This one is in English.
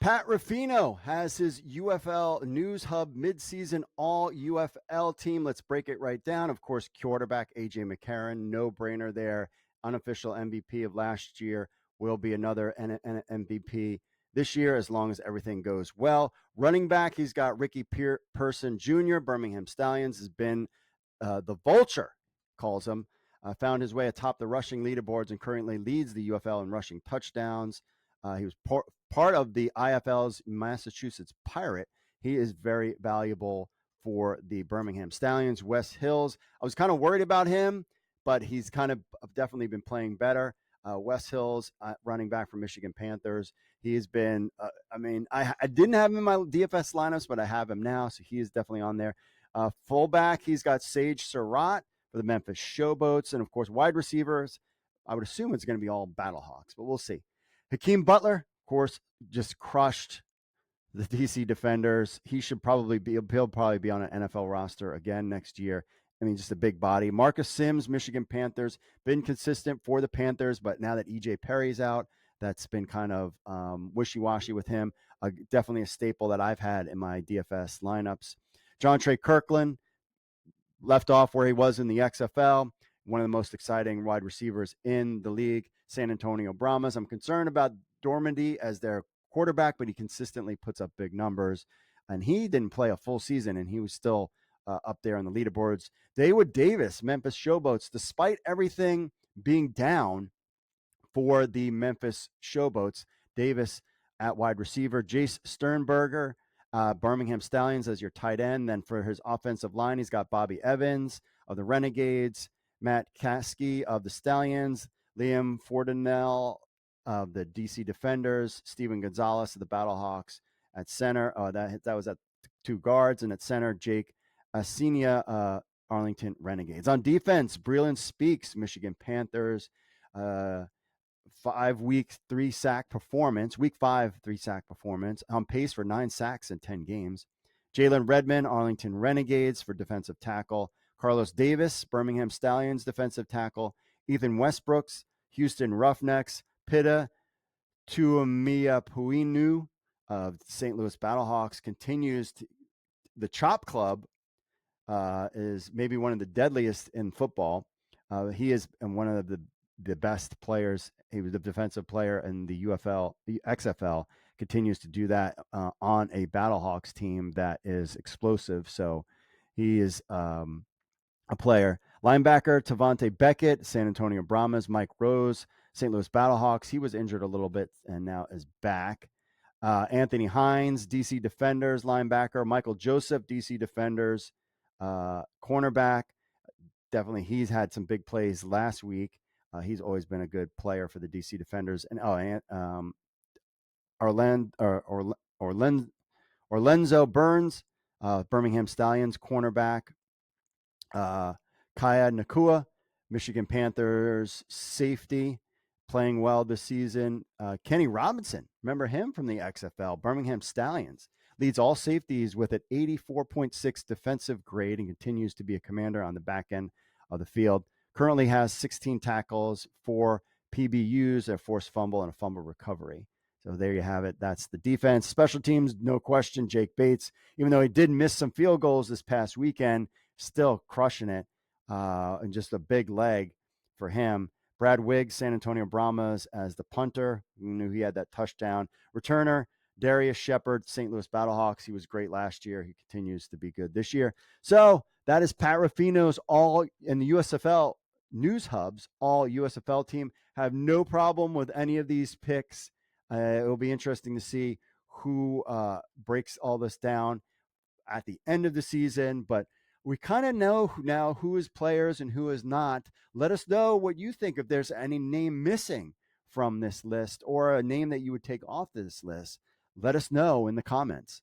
Pat Ruffino has his UFL News Hub midseason All-UFL team. Let's break it right down. Of course, quarterback A.J. McCarron, no-brainer there. Unofficial MVP of last year, will be another MVP this year as long as everything goes well. Running back, he's got Ricky Person Jr., Birmingham Stallions, has been the vulture, calls him. Found his way atop the rushing leaderboards and currently leads the UFL in rushing touchdowns. He was part of the IFL's Massachusetts Pirate. He is very valuable for the Birmingham Stallions. Wes Hills, I was kind of worried about him, but he's kind of definitely been playing better. Wes Hills, running back from Michigan Panthers. He has been, I didn't have him in my DFS lineups, but I have him now, so he is definitely on there. Fullback, he's got Sage Surratt for the Memphis Showboats. And, of course, wide receivers, I would assume it's going to be all Battlehawks, but we'll see. Hakeem Butler, of course, just crushed the DC Defenders. He'll probably be on an NFL roster again next year. I mean, just a big body. Marcus Sims, Michigan Panthers, been consistent for the Panthers, but now that EJ Perry's out, that's been kind of wishy-washy with him. Definitely a staple that I've had in my DFS lineups. John Trey Kirkland left off where he was in the XFL, one of the most exciting wide receivers in the league. San Antonio Brahmas. I'm concerned about Dormandy as their quarterback, but he consistently puts up big numbers. And he didn't play a full season, and he was still up there on the leaderboards. Dawood Davis, Memphis Showboats, despite everything being down for the Memphis Showboats, Davis at wide receiver. Jace Sternberger, Birmingham Stallions as your tight end. Then for his offensive line, he's got Bobby Evans of the Renegades, Matt Caskey of the Stallions, Liam Fortinell of the DC Defenders, Steven Gonzalez of the Battlehawks at center. That was at two guards. And at center, Jake Asenia, Arlington Renegades. On defense, Breland Speaks, Michigan Panthers, 5-week 3-sack performance. Week 5, 3-sack performance. On pace for 9 sacks in 10 games. Jalen Redmond, Arlington Renegades for defensive tackle. Carlos Davis, Birmingham Stallions, defensive tackle. Ethan Westbrooks, Houston Roughnecks. Pitta Tuamiapuinu of St. Louis Battlehawks continues the Chop Club is maybe one of the deadliest in football. He is one of the best players. He was the defensive player in the UFL, the XFL, continues to do that on a Battlehawks team that is explosive. So he is a player. Linebacker, Tavante Beckett, San Antonio Brahmas. Mike Rose, St. Louis Battlehawks. He was injured a little bit and now is back. Anthony Hines, DC Defenders, linebacker. Michael Joseph, DC Defenders, cornerback. Definitely, he's had some big plays last week. He's always been a good player for the DC Defenders. And Orlenzo Burns, Birmingham Stallions, cornerback. Kaya Nakua, Michigan Panthers, safety, playing well this season. Kenny Robinson, remember him from the XFL, Birmingham Stallions, leads all safeties with an 84.6 defensive grade and continues to be a commander on the back end of the field. Currently has 16 tackles, 4 PBUs, a forced fumble, and a fumble recovery. So there you have it. That's the defense. Special teams, no question, Jake Bates, even though he did miss some field goals this past weekend, still crushing it, and just a big leg for him. Brad Wiggs, San Antonio Brahmas as the punter. We knew he had that touchdown. Returner, Darius Shepard, St. Louis Battlehawks. He was great last year. He continues to be good this year. So that is Pat Ruffino's all in the USFL News Hub's all USFL team. Have no problem with any of these picks. It will be interesting to see who breaks all this down at the end of the season, but we kind of know now who is players and who is not. Let us know what you think, if there's any name missing from this list or a name that you would take off this list. Let us know in the comments.